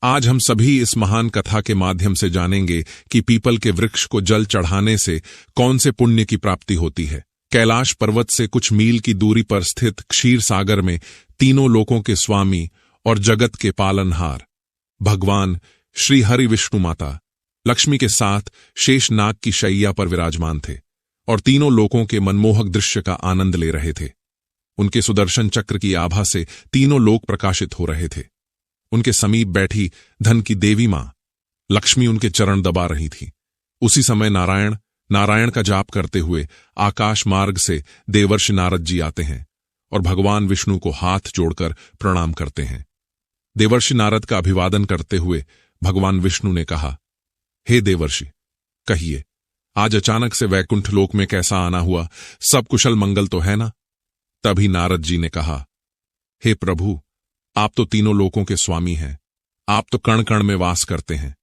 आज हम सभी इस महान कथा के माध्यम से जानेंगे कि पीपल के वृक्ष को जल चढ़ाने से कौन से पुण्य की प्राप्ति होती है। कैलाश पर्वत से कुछ मील की दूरी पर स्थित क्षीर सागर में तीनों लोकों के स्वामी और जगत के पालनहार भगवान श्री हरि विष्णु माता लक्ष्मी के साथ शेषनाग की शैया पर विराजमान थे और तीनों लोकों के मनमोहक दृश्य का आनंद ले रहे थे। उनके सुदर्शन चक्र की आभा से तीनों लोक प्रकाशित हो रहे थे। उनके समीप बैठी धन की देवी मां लक्ष्मी उनके चरण दबा रही थी। उसी समय नारायण का जाप करते हुए आकाश मार्ग से देवर्षि नारद जी आते हैं और भगवान विष्णु को हाथ जोड़कर प्रणाम करते हैं। देवर्षि नारद का अभिवादन करते हुए भगवान विष्णु ने कहा, हे देवर्षि, कहिए आज अचानक से वैकुंठ लोक में कैसा आना हुआ? सब कुशल मंगल तो है ना? तभी नारद जी ने कहा, हे प्रभु, आप तो तीनों लोकों के स्वामी हैं। आप तो कण कण में वास करते हैं।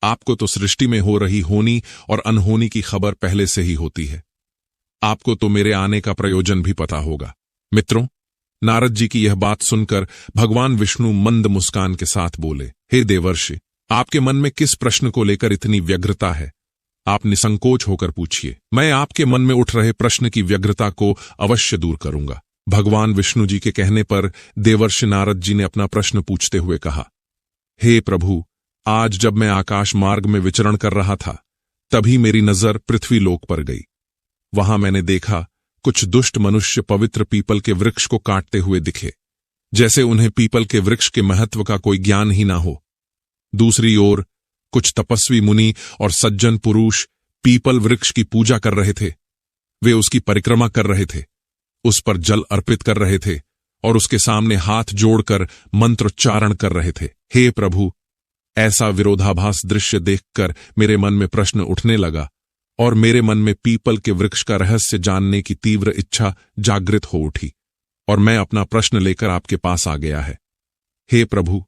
आपको तो सृष्टि में हो रही होनी और अनहोनी की खबर पहले से ही होती है। आपको तो मेरे आने का प्रयोजन भी पता होगा। मित्रों, नारद जी की यह बात सुनकर भगवान विष्णु मंद मुस्कान के साथ बोले, हे देवर्षि, आपके मन में किस प्रश्न को लेकर इतनी व्यग्रता है? आप निसंकोच होकर पूछिए। मैं आपके मन में उठ रहे प्रश्न की व्यग्रता को अवश्य दूर करूंगा। भगवान विष्णु जी के कहने पर देवर्षि नारद जी ने अपना प्रश्न पूछते हुए कहा, हे प्रभु, आज जब मैं आकाश मार्ग में विचरण कर रहा था तभी मेरी नजर पृथ्वी लोक पर गई। वहां मैंने देखा कुछ दुष्ट मनुष्य पवित्र पीपल के वृक्ष को काटते हुए दिखे, जैसे उन्हें पीपल के वृक्ष के महत्व का कोई ज्ञान ही ना हो। दूसरी ओर कुछ तपस्वी मुनि और सज्जन पुरुष पीपल वृक्ष की पूजा कर रहे थे। वे उसकी परिक्रमा कर रहे थे, उस पर जल अर्पित कर रहे थे और उसके सामने हाथ जोड़कर मंत्रोच्चारण कर रहे थे। हे प्रभु, ऐसा विरोधाभास दृश्य देखकर मेरे मन में प्रश्न उठने लगा और मेरे मन में पीपल के वृक्ष का रहस्य जानने की तीव्र इच्छा जागृत हो उठी और मैं अपना प्रश्न लेकर आपके पास आ गया है। हे प्रभु,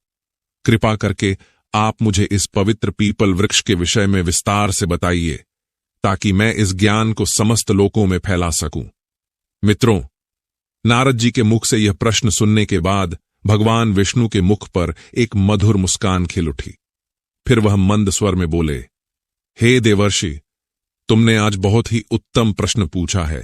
कृपा करके आप मुझे इस पवित्र पीपल वृक्ष के विषय में विस्तार से बताइए ताकि मैं इस ज्ञान को समस्त लोकों में फैला सकूं। मित्रों, नारद जी के मुख से यह प्रश्न सुनने के बाद भगवान विष्णु के मुख पर एक मधुर मुस्कान खिल उठी। फिर वह मंद स्वर में बोले, हे देवर्षि, तुमने आज बहुत ही उत्तम प्रश्न पूछा है।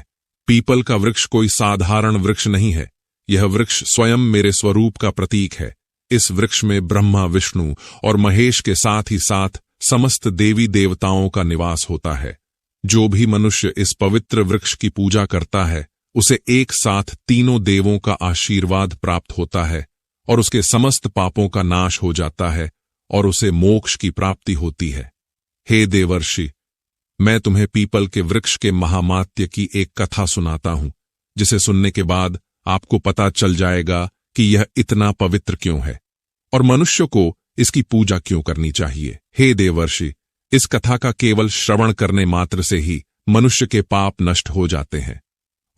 पीपल का वृक्ष कोई साधारण वृक्ष नहीं है। यह वृक्ष स्वयं मेरे स्वरूप का प्रतीक है। इस वृक्ष में ब्रह्मा, विष्णु और महेश के साथ ही साथ समस्त देवी देवताओं का निवास होता है। जो भी मनुष्य इस पवित्र वृक्ष की पूजा करता है उसे एक साथ तीनों देवों का आशीर्वाद प्राप्त होता है और उसके समस्त पापों का नाश हो जाता है और उसे मोक्ष की प्राप्ति होती है। हे देवर्षि, मैं तुम्हें पीपल के वृक्ष के महामात्य की एक कथा सुनाता हूं, जिसे सुनने के बाद आपको पता चल जाएगा कि यह इतना पवित्र क्यों है और मनुष्य को इसकी पूजा क्यों करनी चाहिए। हे देवर्षि, इस कथा का केवल श्रवण करने मात्र से ही मनुष्य के पाप नष्ट हो जाते हैं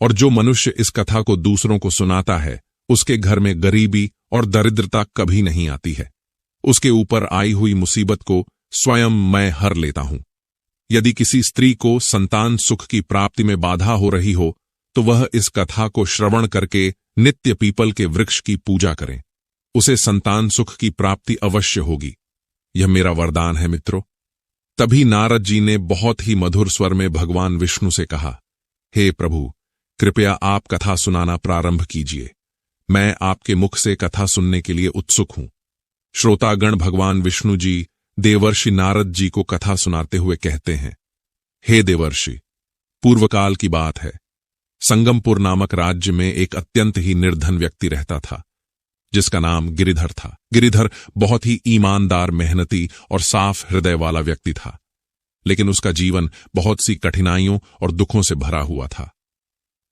और जो मनुष्य इस कथा को दूसरों को सुनाता है उसके घर में गरीबी और दरिद्रता कभी नहीं आती है। उसके ऊपर आई हुई मुसीबत को स्वयं मैं हर लेता हूं। यदि किसी स्त्री को संतान सुख की प्राप्ति में बाधा हो रही हो तो वह इस कथा को श्रवण करके नित्य पीपल के वृक्ष की पूजा करें। उसे संतान सुख की प्राप्ति अवश्य होगी। यह मेरा वरदान है मित्रों। तभी नारद जी ने बहुत ही मधुर स्वर में भगवान विष्णु से कहा, हे प्रभु, कृपया आप कथा सुनाना प्रारंभ कीजिए। मैं आपके मुख से कथा सुनने के लिए उत्सुक हूं। श्रोतागण भगवान विष्णु जी देवर्षि नारद जी को कथा सुनाते हुए कहते हैं, हे देवर्षि, पूर्वकाल की बात है। संगमपुर नामक राज्य में एक अत्यंत ही निर्धन व्यक्ति रहता था, जिसका नाम गिरिधर था। गिरिधर बहुत ही ईमानदार, मेहनती और साफ हृदय वाला व्यक्ति था, लेकिन उसका जीवन बहुत सी कठिनाइयों और दुखों से भरा हुआ था।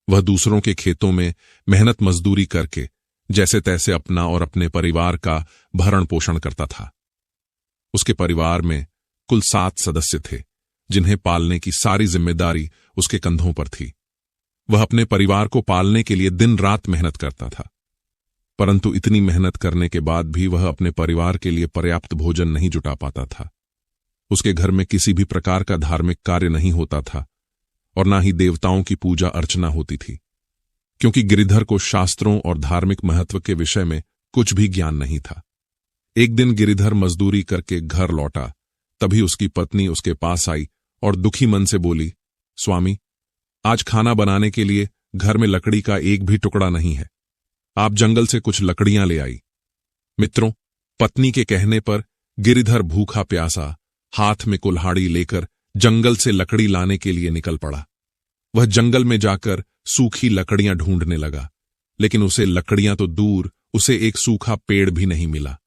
वह दूसरों के खेतों में मेहनत मजदूरी करके जैसे तैसे अपना और अपने परिवार का भरण पोषण करता था। उसके परिवार में कुल 7 सदस्य थे, जिन्हें पालने की सारी जिम्मेदारी उसके कंधों पर थी। वह अपने परिवार को पालने के लिए दिन रात मेहनत करता था, परंतु इतनी मेहनत करने के बाद भी वह अपने परिवार के लिए पर्याप्त भोजन नहीं जुटा पाता था। उसके घर में किसी भी प्रकार का धार्मिक कार्य नहीं होता था और ना ही देवताओं की पूजा अर्चना होती थी, क्योंकि गिरिधर को शास्त्रों और धार्मिक महत्व के विषय में कुछ भी ज्ञान नहीं था। एक दिन गिरिधर मजदूरी करके घर लौटा। तभी उसकी पत्नी उसके पास आई और दुखी मन से बोली, स्वामी, आज खाना बनाने के लिए घर में लकड़ी का एक भी टुकड़ा नहीं है। आप जंगल से कुछ लकड़ियां ले आई। मित्रों, पत्नी के कहने पर गिरिधर भूखा प्यासा हाथ में कुल्हाड़ी लेकर जंगल से लकड़ी लाने के लिए निकल पड़ा। वह जंगल में जाकर सूखी लकड़ियां ढूंढने लगा, लेकिन उसे लकड़ियां तो दूर, उसे एक सूखा पेड़ भी नहीं मिला।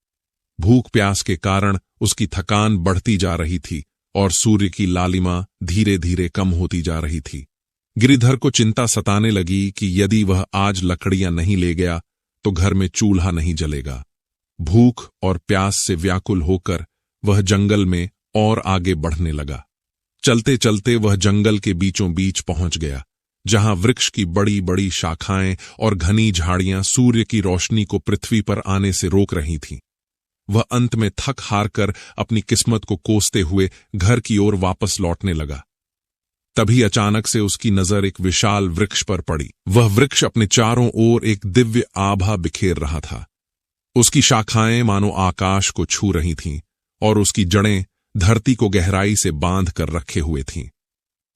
भूख प्यास के कारण उसकी थकान बढ़ती जा रही थी और सूर्य की लालिमा धीरे धीरे कम होती जा रही थी। गिरिधर को चिंता सताने लगी कि यदि वह आज लकड़ियां नहीं ले गया तो घर में चूल्हा नहीं जलेगा। भूख और प्यास से व्याकुल होकर वह जंगल में और आगे बढ़ने लगा। चलते चलते वह जंगल के बीचों बीच पहुंच गया, जहां वृक्ष की बड़ी बड़ी शाखाएं और घनी झाड़ियां सूर्य की रोशनी को पृथ्वी पर आने से रोक रही थीं। वह अंत में थक हार कर अपनी किस्मत को कोसते हुए घर की ओर वापस लौटने लगा। तभी अचानक से उसकी नजर एक विशाल वृक्ष पर पड़ी। वह वृक्ष अपने चारों ओर एक दिव्य आभा बिखेर रहा था। उसकी शाखाएं मानो आकाश को छू रही थीं और उसकी जड़ें धरती को गहराई से बांध कर रखे हुए थीं।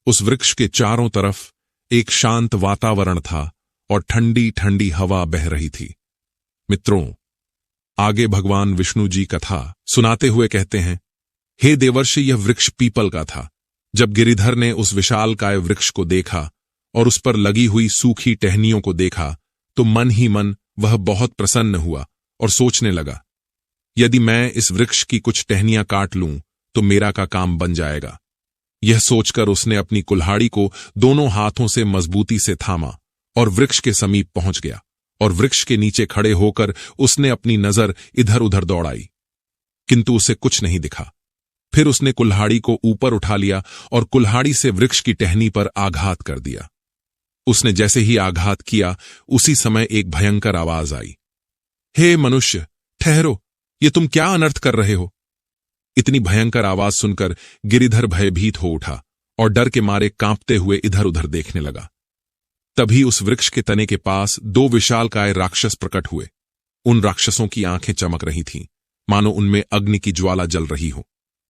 उस वृक्ष के चारों तरफ एक शांत वातावरण था और ठंडी ठंडी हवा बह रही थी। मित्रों, आगे भगवान विष्णु जी कथा सुनाते हुए कहते हैं, हे देवर्षि, यह वृक्ष पीपल का था। जब गिरिधर ने उस विशालकाय वृक्ष को देखा और उस पर लगी हुई सूखी टहनियों को देखा तो मन ही मन वह बहुत प्रसन्न हुआ और सोचने लगा, यदि मैं इस वृक्ष की कुछ टहनियां काट लूं तो मेरा का काम बन जाएगा। यह सोचकर उसने अपनी कुल्हाड़ी को दोनों हाथों से मजबूती से थामा और वृक्ष के समीप पहुंच गया और वृक्ष के नीचे खड़े होकर उसने अपनी नजर इधर उधर दौड़ाई, किंतु उसे कुछ नहीं दिखा। फिर उसने कुल्हाड़ी को ऊपर उठा लिया और कुल्हाड़ी से वृक्ष की टहनी पर आघात कर दिया। उसने जैसे ही आघात किया, उसी समय एक भयंकर आवाज आई, हे मनुष्य, ठहरो, ये तुम क्या अनर्थ कर रहे हो? इतनी भयंकर आवाज सुनकर गिरिधर भयभीत हो उठा और डर के मारे कांपते हुए इधर उधर देखने लगा। तभी उस वृक्ष के तने के पास दो विशालकाय राक्षस प्रकट हुए। उन राक्षसों की आंखें चमक रही थीं, मानो उनमें अग्नि की ज्वाला जल रही हो।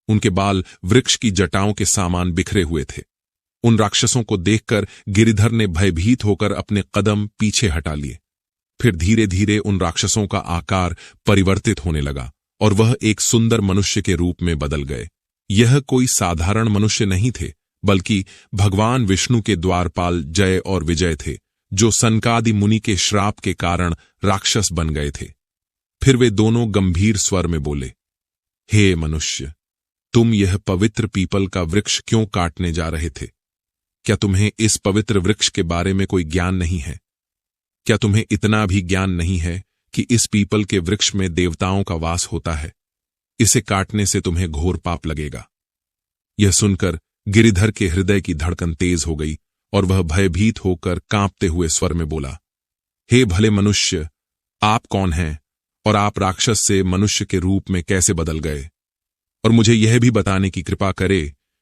उनके बाल वृक्ष की जटाओं के सामान बिखरे हुए थे। उन राक्षसों को देखकर गिरिधर ने भयभीत होकर अपने कदम पीछे हटा लिए। फिर धीरे धीरे उन राक्षसों का आकार परिवर्तित होने लगा और वह एक सुंदर मनुष्य के रूप में बदल गए। यह कोई साधारण मनुष्य नहीं थे, बल्कि भगवान विष्णु के द्वारपाल जय और विजय थे, जो सनकादि मुनि के श्राप के कारण राक्षस बन गए थे। फिर वे दोनों गंभीर स्वर में बोले, हे मनुष्य, तुम यह पवित्र पीपल का वृक्ष क्यों काटने जा रहे थे? क्या तुम्हें इस पवित्र वृक्ष के बारे में कोई ज्ञान नहीं है? क्या तुम्हें इतना भी ज्ञान नहीं है कि इस पीपल के वृक्ष में देवताओं का वास होता है? इसे काटने से तुम्हें घोर पाप लगेगा। यह सुनकर गिरिधर के हृदय की धड़कन तेज हो गई और वह भयभीत होकर कांपते हुए स्वर में बोला, हे भले मनुष्य, आप कौन हैं और आप राक्षस से मनुष्य के रूप में कैसे बदल गए? और मुझे यह भी बताने की कृपा करे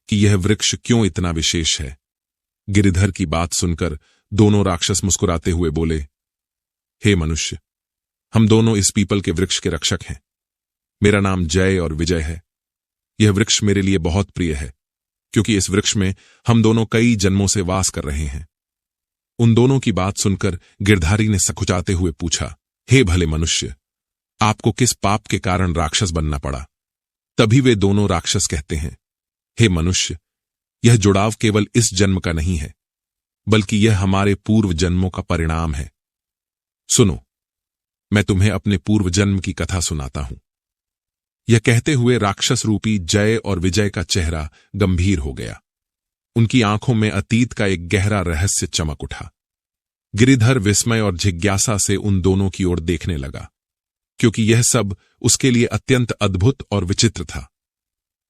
कि यह वृक्ष क्यों इतना विशेष है। गिरिधर की बात सुनकर दोनों राक्षस मुस्कुराते हुए बोले, हे मनुष्य, हम दोनों इस पीपल के वृक्ष के रक्षक हैं। मेरा नाम जय और विजय है। यह वृक्ष मेरे लिए बहुत प्रिय है, क्योंकि इस वृक्ष में हम दोनों कई जन्मों से वास कर रहे हैं। उन दोनों की बात सुनकर गिरधारी ने सकुचाते हुए पूछा, हे भले मनुष्य, आपको किस पाप के कारण राक्षस बनना पड़ा? तभी वे दोनों राक्षस कहते हैं, हे मनुष्य, यह जुड़ाव केवल इस जन्म का नहीं है, बल्कि यह हमारे पूर्व जन्मों का परिणाम है। सुनो, मैं तुम्हें अपने पूर्व जन्म की कथा सुनाता हूं। यह कहते हुए राक्षस रूपी जय और विजय का चेहरा गंभीर हो गया। उनकी आंखों में अतीत का एक गहरा रहस्य चमक उठा। गिरिधर विस्मय और जिज्ञासा से उन दोनों की ओर देखने लगा, क्योंकि यह सब उसके लिए अत्यंत अद्भुत और विचित्र था।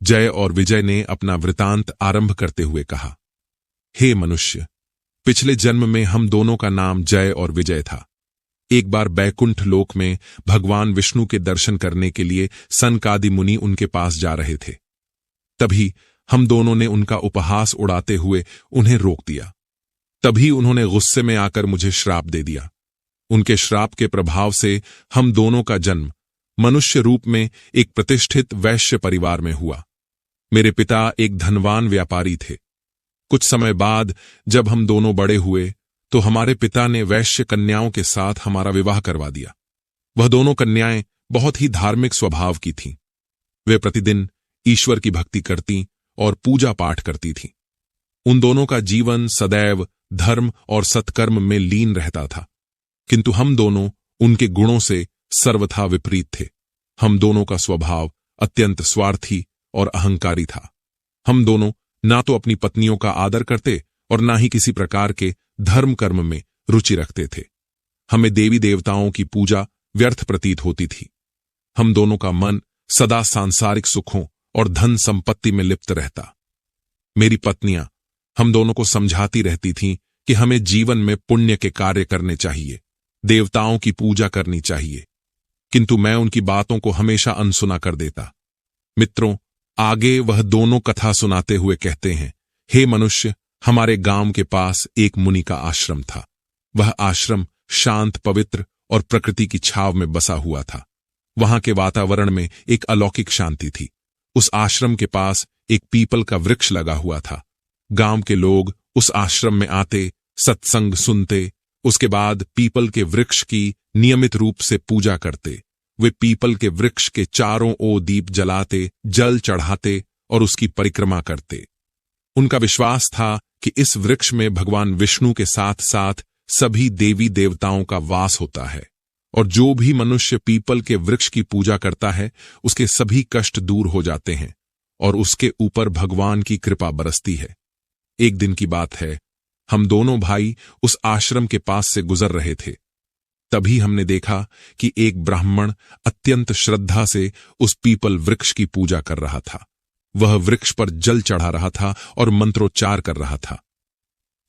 जय और विजय ने अपना वृतांत आरंभ करते हुए कहा, हे मनुष्य, पिछले जन्म में हम दोनों का नाम जय और विजय था। एक बार बैकुंठ लोक में भगवान विष्णु के दर्शन करने के लिए सनकादि मुनि उनके पास जा रहे थे। तभी हम दोनों ने उनका उपहास उड़ाते हुए उन्हें रोक दिया। तभी उन्होंने गुस्से में आकर मुझे श्राप दे दिया। उनके श्राप के प्रभाव से हम दोनों का जन्म मनुष्य रूप में एक प्रतिष्ठित वैश्य परिवार में हुआ। मेरे पिता एक धनवान व्यापारी थे। कुछ समय बाद जब हम दोनों बड़े हुए तो हमारे पिता ने वैश्य कन्याओं के साथ हमारा विवाह करवा दिया। वह दोनों कन्याएं बहुत ही धार्मिक स्वभाव की थीं। वे प्रतिदिन ईश्वर की भक्ति करती और पूजा पाठ करती थीं। उन दोनों का जीवन सदैव धर्म और सत्कर्म में लीन रहता था, किंतु हम दोनों उनके गुणों से सर्वथा विपरीत थे। हम दोनों का स्वभाव अत्यंत स्वार्थी और अहंकारी था। हम दोनों ना तो अपनी पत्नियों का आदर करते और ना ही किसी प्रकार के धर्म कर्म में रुचि रखते थे। हमें देवी देवताओं की पूजा व्यर्थ प्रतीत होती थी। हम दोनों का मन सदा सांसारिक सुखों और धन संपत्ति में लिप्त रहता। मेरी पत्नियां हम दोनों को समझाती रहती थीं कि हमें जीवन में पुण्य के कार्य करने चाहिए, देवताओं की पूजा करनी चाहिए, किंतु मैं उनकी बातों को हमेशा अनसुना कर देता। मित्रों, आगे वह दोनों कथा सुनाते हुए कहते हैं, हे मनुष्य, हमारे गांव के पास एक मुनि का आश्रम था। वह आश्रम शांत, पवित्र और प्रकृति की छाव में बसा हुआ था। वहां के वातावरण में एक अलौकिक शांति थी। उस आश्रम के पास एक पीपल का वृक्ष लगा हुआ था। गांव के लोग उस आश्रम में आते, सत्संग सुनते, उसके बाद पीपल के वृक्ष की नियमित रूप से पूजा करते। वे पीपल के वृक्ष के चारों ओर दीप जलाते, जल चढ़ाते और उसकी परिक्रमा करते। उनका विश्वास था कि इस वृक्ष में भगवान विष्णु के साथ साथ सभी देवी देवताओं का वास होता है और जो भी मनुष्य पीपल के वृक्ष की पूजा करता है उसके सभी कष्ट दूर हो जाते हैं और उसके ऊपर भगवान की कृपा बरसती है। एक दिन की बात है, हम दोनों भाई उस आश्रम के पास से गुजर रहे थे। तभी हमने देखा कि एक ब्राह्मण अत्यंत श्रद्धा से उस पीपल वृक्ष की पूजा कर रहा था। वह वृक्ष पर जल चढ़ा रहा था और मंत्रोच्चार कर रहा था।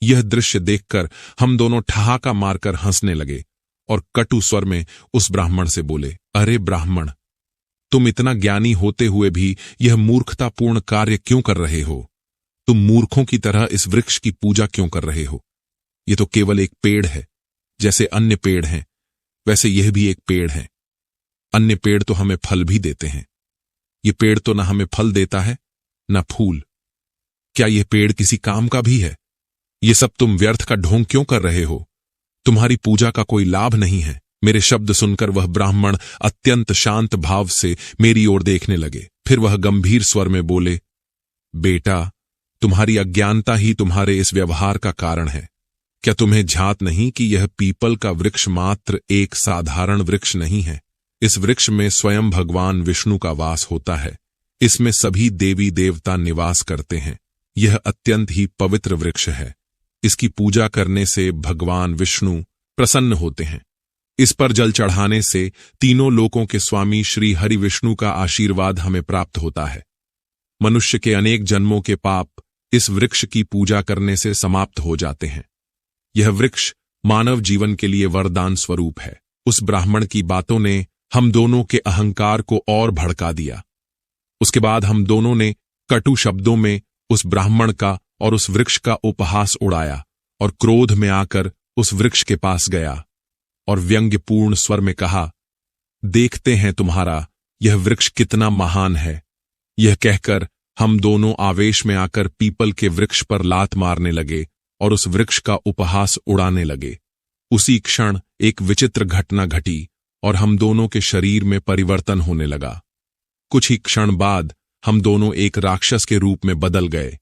यह दृश्य देखकर हम दोनों ठहाका मारकर हंसने लगे और कटु स्वर में उस ब्राह्मण से बोले, अरे ब्राह्मण, तुम इतना ज्ञानी होते हुए भी यह मूर्खतापूर्ण कार्य क्यों कर रहे हो? तुम मूर्खों की तरह इस वृक्ष की पूजा क्यों कर रहे हो? यह तो केवल एक पेड़ है। जैसे अन्य पेड़ हैं वैसे यह भी एक पेड़ है। अन्य पेड़ तो हमें फल भी देते हैं। यह पेड़ तो न हमें फल देता है न फूल। क्या यह पेड़ किसी काम का भी है? ये सब तुम व्यर्थ का ढोंग क्यों कर रहे हो? तुम्हारी पूजा का कोई लाभ नहीं है। मेरे शब्द सुनकर वह ब्राह्मण अत्यंत शांत भाव से मेरी ओर देखने लगे। फिर वह गंभीर स्वर में बोले, बेटा, तुम्हारी अज्ञानता ही तुम्हारे इस व्यवहार का कारण है। क्या तुम्हें झात नहीं कि यह पीपल का वृक्ष मात्र एक साधारण वृक्ष नहीं है? इस वृक्ष में स्वयं भगवान विष्णु का वास होता है। इसमें सभी देवी देवता निवास करते हैं। यह अत्यंत ही पवित्र वृक्ष है। इसकी पूजा करने से भगवान विष्णु प्रसन्न होते हैं। इस पर जल चढ़ाने से तीनों लोकों के स्वामी श्री हरि विष्णु का आशीर्वाद हमें प्राप्त होता है। मनुष्य के अनेक जन्मों के पाप इस वृक्ष की पूजा करने से समाप्त हो जाते हैं। यह वृक्ष मानव जीवन के लिए वरदान स्वरूप है। उस ब्राह्मण की बातों ने हम दोनों के अहंकार को और भड़का दिया। उसके बाद हम दोनों ने कटु शब्दों में उस ब्राह्मण का और उस वृक्ष का उपहास उड़ाया और क्रोध में आकर उस वृक्ष के पास गया और व्यंग्यपूर्ण स्वर में कहा, देखते हैं तुम्हारा यह वृक्ष कितना महान है। यह कहकर हम दोनों आवेश में आकर पीपल के वृक्ष पर लात मारने लगे और उस वृक्ष का उपहास उड़ाने लगे। उसी क्षण एक विचित्र घटना घटी और हम दोनों के शरीर में परिवर्तन होने लगा। कुछ ही क्षण बाद हम दोनों एक राक्षस के रूप में बदल गए।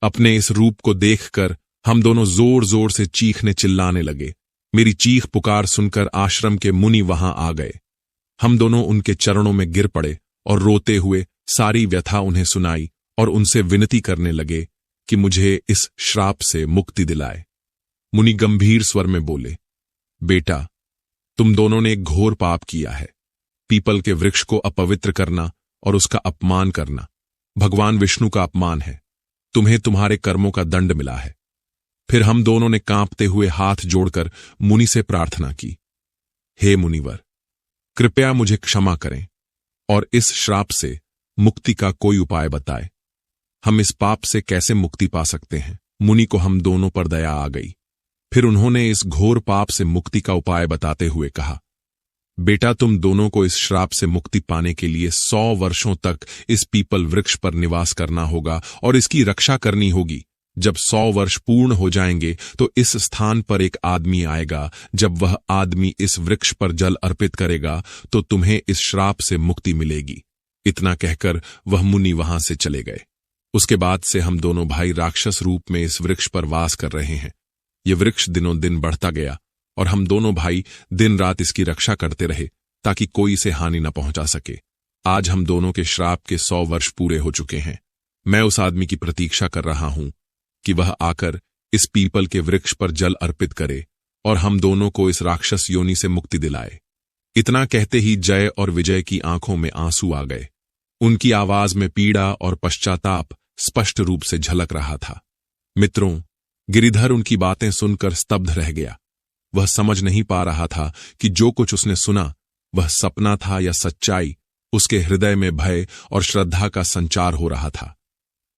अपने इस रूप को देखकर हम दोनों जोर जोर से चीखने चिल्लाने लगे। मेरी चीख पुकार सुनकर आश्रम के मुनि वहां आ गए। हम दोनों उनके चरणों में गिर पड़े और रोते हुए सारी व्यथा उन्हें सुनाई और उनसे विनती करने लगे कि मुझे इस श्राप से मुक्ति दिलाए। मुनि गंभीर स्वर में बोले, बेटा, तुम दोनों ने एक घोर पाप किया है। पीपल के वृक्ष को अपवित्र करना और उसका अपमान करना भगवान विष्णु का अपमान है। तुम्हें तुम्हारे कर्मों का दंड मिला है। फिर हम दोनों ने कांपते हुए हाथ जोड़कर मुनि से प्रार्थना की, हे मुनिवर, कृपया मुझे क्षमा करें और इस श्राप से मुक्ति का कोई उपाय बताएं। हम इस पाप से कैसे मुक्ति पा सकते हैं? मुनि को हम दोनों पर दया आ गई। फिर उन्होंने इस घोर पाप से मुक्ति का उपाय बताते हुए कहा, बेटा, तुम दोनों को इस श्राप से मुक्ति पाने के लिए 100 वर्षों तक इस पीपल वृक्ष पर निवास करना होगा और इसकी रक्षा करनी होगी। जब 100 वर्ष पूर्ण हो जाएंगे तो इस स्थान पर एक आदमी आएगा। जब वह आदमी इस वृक्ष पर जल अर्पित करेगा तो तुम्हें इस श्राप से मुक्ति मिलेगी। इतना कहकर वह मुनि वहां से चले गए। उसके बाद से हम दोनों भाई राक्षस रूप में इस वृक्ष पर वास कर रहे हैं। ये वृक्ष दिनों दिन बढ़ता गया और हम दोनों भाई दिन रात इसकी रक्षा करते रहे ताकि कोई इसे हानि न पहुंचा सके। आज हम दोनों के श्राप के 100 वर्ष पूरे हो चुके हैं। मैं उस आदमी की प्रतीक्षा कर रहा हूं कि वह आकर इस पीपल के वृक्ष पर जल अर्पित करे और हम दोनों को इस राक्षस योनि से मुक्ति दिलाए। इतना कहते ही जय और विजय की आंखों में आंसू आ गए। उनकी आवाज में पीड़ा और पश्चाताप स्पष्ट रूप से झलक रहा था। मित्रों, गिरिधर उनकी बातें सुनकर स्तब्ध रह गया। वह समझ नहीं पा रहा था कि जो कुछ उसने सुना वह सपना था या सच्चाई। उसके हृदय में भय और श्रद्धा का संचार हो रहा था।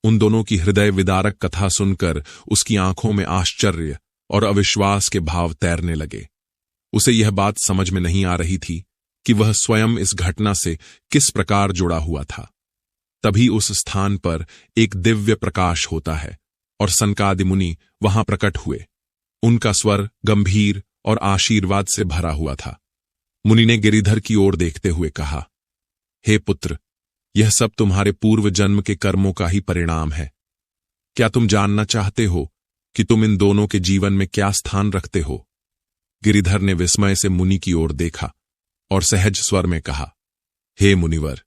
उन दोनों की हृदय विदारक कथा सुनकर उसकी आंखों में आश्चर्य और अविश्वास के भाव तैरने लगे। उसे यह बात समझ में नहीं आ रही थी कि वह स्वयं इस घटना से किस प्रकार जुड़ा हुआ था। तभी उस स्थान पर एक दिव्य प्रकाश होता है और सनकादि मुनि वहां प्रकट हुए। उनका स्वर गंभीर और आशीर्वाद से भरा हुआ था। मुनि ने गिरिधर की ओर देखते हुए कहा, हे पुत्र, यह सब तुम्हारे पूर्व जन्म के कर्मों का ही परिणाम है। क्या तुम जानना चाहते हो कि तुम इन दोनों के जीवन में क्या स्थान रखते हो? गिरिधर ने विस्मय से मुनि की ओर देखा और सहज स्वर में कहा, हे मुनिवर,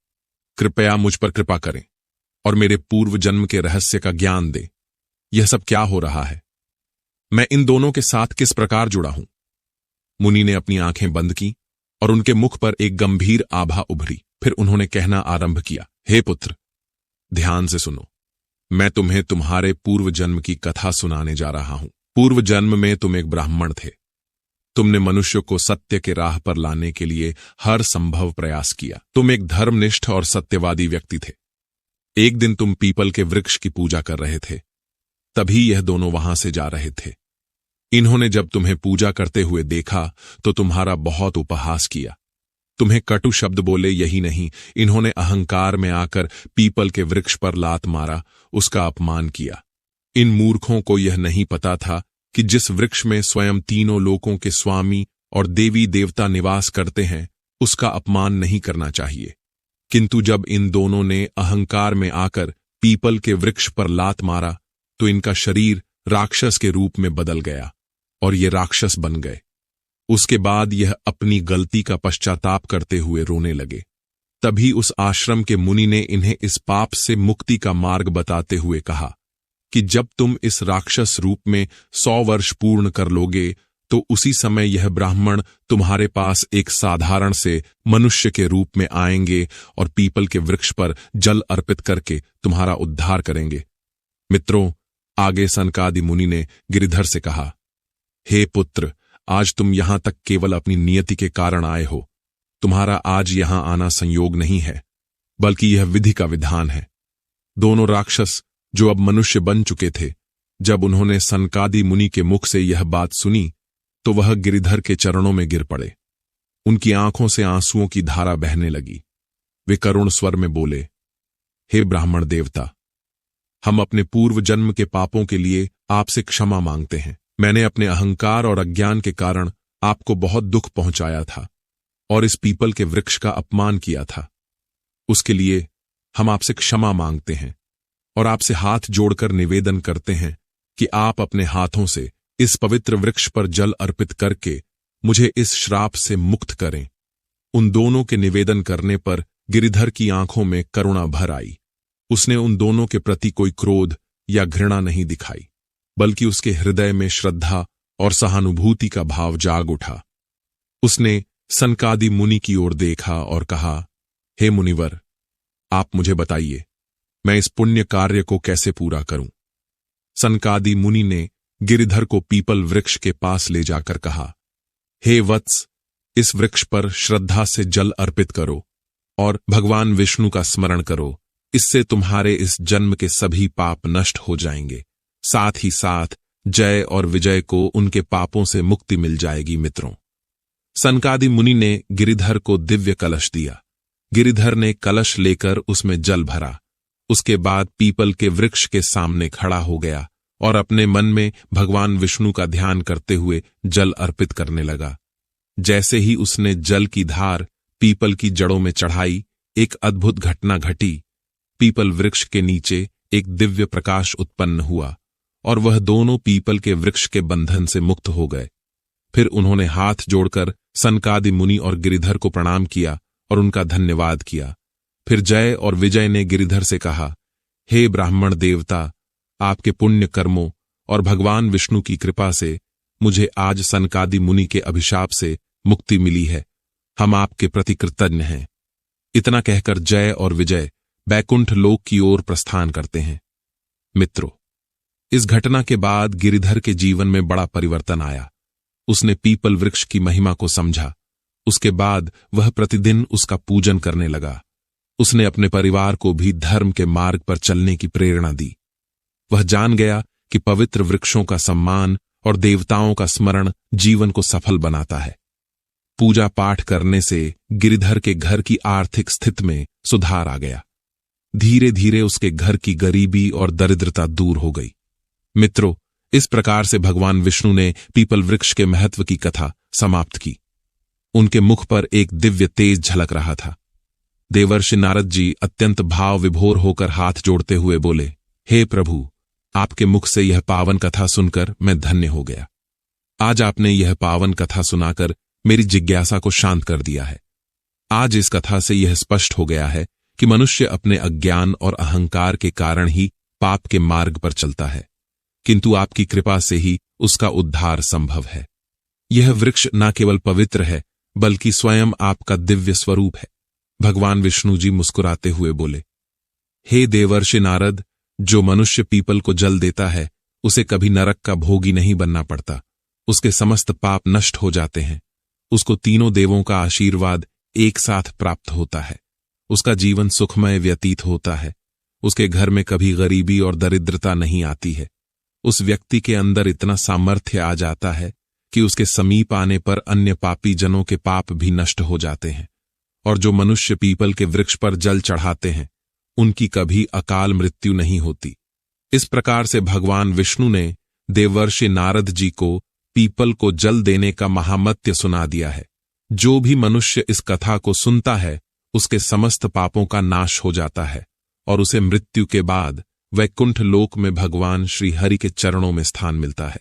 कृपया मुझ पर कृपा करें और मेरे पूर्व जन्म के रहस्य का ज्ञान दें। यह सब क्या हो रहा है? मैं इन दोनों के साथ किस प्रकार जुड़ा हूं? मुनि ने अपनी आंखें बंद की और उनके मुख पर एक गंभीर आभा उभरी। फिर उन्होंने कहना आरंभ किया, हे पुत्र, ध्यान से सुनो। मैं तुम्हें तुम्हारे पूर्व जन्म की कथा सुनाने जा रहा हूं। पूर्व जन्म में तुम एक ब्राह्मण थे। तुमने मनुष्य को सत्य के राह पर लाने के लिए हर संभव प्रयास किया। तुम एक धर्मनिष्ठ और सत्यवादी व्यक्ति थे। एक दिन तुम पीपल के वृक्ष की पूजा कर रहे थे। तभी यह दोनों वहां से जा रहे थे। इन्होंने जब तुम्हें पूजा करते हुए देखा तो तुम्हारा बहुत उपहास किया। तुम्हें कटु शब्द बोले, यही नहीं, इन्होंने अहंकार में आकर पीपल के वृक्ष पर लात मारा, उसका अपमान किया। इन मूर्खों को यह नहीं पता था कि जिस वृक्ष में स्वयं तीनों लोकों के स्वामी और देवी देवता निवास करते हैं उसका अपमान नहीं करना चाहिए। किंतु जब इन दोनों ने अहंकार में आकर पीपल के वृक्ष पर लात मारा तो इनका शरीर राक्षस के रूप में बदल गया और ये राक्षस बन गए। उसके बाद यह अपनी गलती का पश्चाताप करते हुए रोने लगे। तभी उस आश्रम के मुनि ने इन्हें इस पाप से मुक्ति का मार्ग बताते हुए कहा कि जब तुम इस राक्षस रूप में 100 वर्ष पूर्ण कर लोगे तो उसी समय यह ब्राह्मण तुम्हारे पास एक साधारण से मनुष्य के रूप में आएंगे और पीपल के वृक्ष पर जल अर्पित करके तुम्हारा उद्धार करेंगे। मित्रों, आगे सनकादि मुनि ने गिरिधर से कहा, हे पुत्र, आज तुम यहां तक केवल अपनी नियति के कारण आए हो। तुम्हारा आज यहां आना संयोग नहीं है, बल्कि यह विधि का विधान है। दोनों राक्षस जो अब मनुष्य बन चुके थे, जब उन्होंने सनकादि मुनि के मुख से यह बात सुनी तो वह गिरिधर के चरणों में गिर पड़े। उनकी आंखों से आंसुओं की धारा बहने लगी। वे करुण स्वर में बोले, हे ब्राह्मण देवता, हम अपने पूर्व जन्म के पापों के लिए आपसे क्षमा मांगते हैं। मैंने अपने अहंकार और अज्ञान के कारण आपको बहुत दुख पहुंचाया था और इस पीपल के वृक्ष का अपमान किया था। उसके लिए हम आपसे क्षमा मांगते हैं और आपसे हाथ जोड़कर निवेदन करते हैं कि आप अपने हाथों से इस पवित्र वृक्ष पर जल अर्पित करके मुझे इस श्राप से मुक्त करें। उन दोनों के निवेदन करने पर गिरिधर की आंखों में करुणा भर आई। उसने उन दोनों के प्रति कोई क्रोध या घृणा नहीं दिखाई, बल्कि उसके हृदय में श्रद्धा और सहानुभूति का भाव जाग उठा। उसने सनकादि मुनि की ओर देखा और कहा, हे मुनिवर, आप मुझे बताइए, मैं इस पुण्य कार्य को कैसे पूरा करूं? सनकादि मुनि ने गिरिधर को पीपल वृक्ष के पास ले जाकर कहा, हे वत्स, इस वृक्ष पर श्रद्धा से जल अर्पित करो और भगवान विष्णु का स्मरण करो। इससे तुम्हारे इस जन्म के सभी पाप नष्ट हो जाएंगे। साथ ही साथ जय और विजय को उनके पापों से मुक्ति मिल जाएगी। मित्रों, सनकादि मुनि ने गिरिधर को दिव्य कलश दिया। गिरिधर ने कलश लेकर उसमें जल भरा। उसके बाद पीपल के वृक्ष के सामने खड़ा हो गया और अपने मन में भगवान विष्णु का ध्यान करते हुए जल अर्पित करने लगा। जैसे ही उसने जल की धार पीपल की जड़ों में चढ़ाई, एक अद्भुत घटना घटी। पीपल वृक्ष के नीचे एक दिव्य प्रकाश उत्पन्न हुआ और वह दोनों पीपल के वृक्ष के बंधन से मुक्त हो गए। फिर उन्होंने हाथ जोड़कर सनकादि मुनि और गिरिधर को प्रणाम किया और उनका धन्यवाद किया। फिर जय और विजय ने गिरिधर से कहा, हे ब्राह्मण देवता, आपके पुण्य कर्मों और भगवान विष्णु की कृपा से मुझे आज सनकादि मुनि के अभिशाप से मुक्ति मिली है। हम आपके प्रति कृतज्ञ हैं। इतना कहकर जय और विजय बैकुंठ लोक की ओर प्रस्थान करते हैं। मित्रों, इस घटना के बाद गिरिधर के जीवन में बड़ा परिवर्तन आया। उसने पीपल वृक्ष की महिमा को समझा। उसके बाद वह प्रतिदिन उसका पूजन करने लगा। उसने अपने परिवार को भी धर्म के मार्ग पर चलने की प्रेरणा दी। वह जान गया कि पवित्र वृक्षों का सम्मान और देवताओं का स्मरण जीवन को सफल बनाता है। पूजा पाठ करने से गिरिधर के घर की आर्थिक स्थिति में सुधार आ गया। धीरे धीरे उसके घर की गरीबी और दरिद्रता दूर हो गई। मित्रों, इस प्रकार से भगवान विष्णु ने पीपल वृक्ष के महत्व की कथा समाप्त की। उनके मुख पर एक दिव्य तेज झलक रहा था। देवर्षि नारद जी अत्यंत भाव विभोर होकर हाथ जोड़ते हुए बोले, हे प्रभु, आपके मुख से यह पावन कथा सुनकर मैं धन्य हो गया। आज आपने यह पावन कथा सुनाकर मेरी जिज्ञासा को शांत कर दिया है। आज इस कथा से यह स्पष्ट हो गया है कि मनुष्य अपने अज्ञान और अहंकार के कारण ही पाप के मार्ग पर चलता है, किंतु आपकी कृपा से ही उसका उद्धार संभव है। यह वृक्ष न केवल पवित्र है, बल्कि स्वयं आपका दिव्य स्वरूप है। भगवान विष्णु जी मुस्कुराते हुए बोले, हे देवर्षि नारद, जो मनुष्य पीपल को जल देता है उसे कभी नरक का भोगी नहीं बनना पड़ता। उसके समस्त पाप नष्ट हो जाते हैं। उसको तीनों देवों का आशीर्वाद एक साथ प्राप्त होता है। उसका जीवन सुखमय व्यतीत होता है। उसके घर में कभी गरीबी और दरिद्रता नहीं आती है। उस व्यक्ति के अंदर इतना सामर्थ्य आ जाता है कि उसके समीप आने पर अन्य पापी जनों के पाप भी नष्ट हो जाते हैं। और जो मनुष्य पीपल के वृक्ष पर जल चढ़ाते हैं उनकी कभी अकाल मृत्यु नहीं होती। इस प्रकार से भगवान विष्णु ने देवर्षि नारद जी को पीपल को जल देने का महामत्य सुना दिया है। जो भी मनुष्य इस कथा को सुनता है उसके समस्त पापों का नाश हो जाता है और उसे मृत्यु के बाद वैकुंठ लोक में भगवान श्री हरि के चरणों में स्थान मिलता है।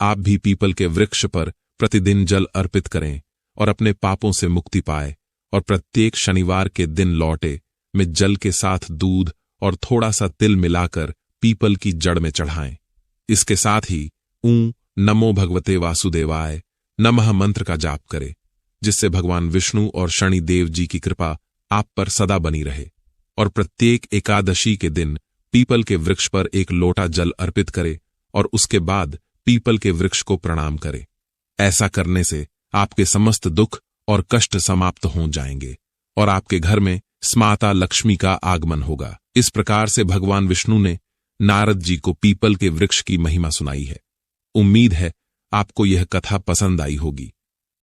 आप भी पीपल के वृक्ष पर प्रतिदिन जल अर्पित करें और अपने पापों से मुक्ति पाए, और प्रत्येक शनिवार के दिन लौटे में जल के साथ दूध और थोड़ा सा तिल मिलाकर पीपल की जड़ में चढ़ाएं। इसके साथ ही नमो भगवते वासुदेवाय नमः मंत्र का जाप करें, जिससे भगवान विष्णु और शनिदेव जी की कृपा आप पर सदा बनी रहे। और प्रत्येक एकादशी के दिन पीपल के वृक्ष पर एक लोटा जल अर्पित करे और उसके बाद पीपल के वृक्ष को प्रणाम करे। ऐसा करने से आपके समस्त दुख और कष्ट समाप्त हो जाएंगे और आपके घर में स्माता लक्ष्मी का आगमन होगा। इस प्रकार से भगवान विष्णु ने नारद जी को पीपल के वृक्ष की महिमा सुनाई है। उम्मीद है आपको यह कथा पसंद आई होगी।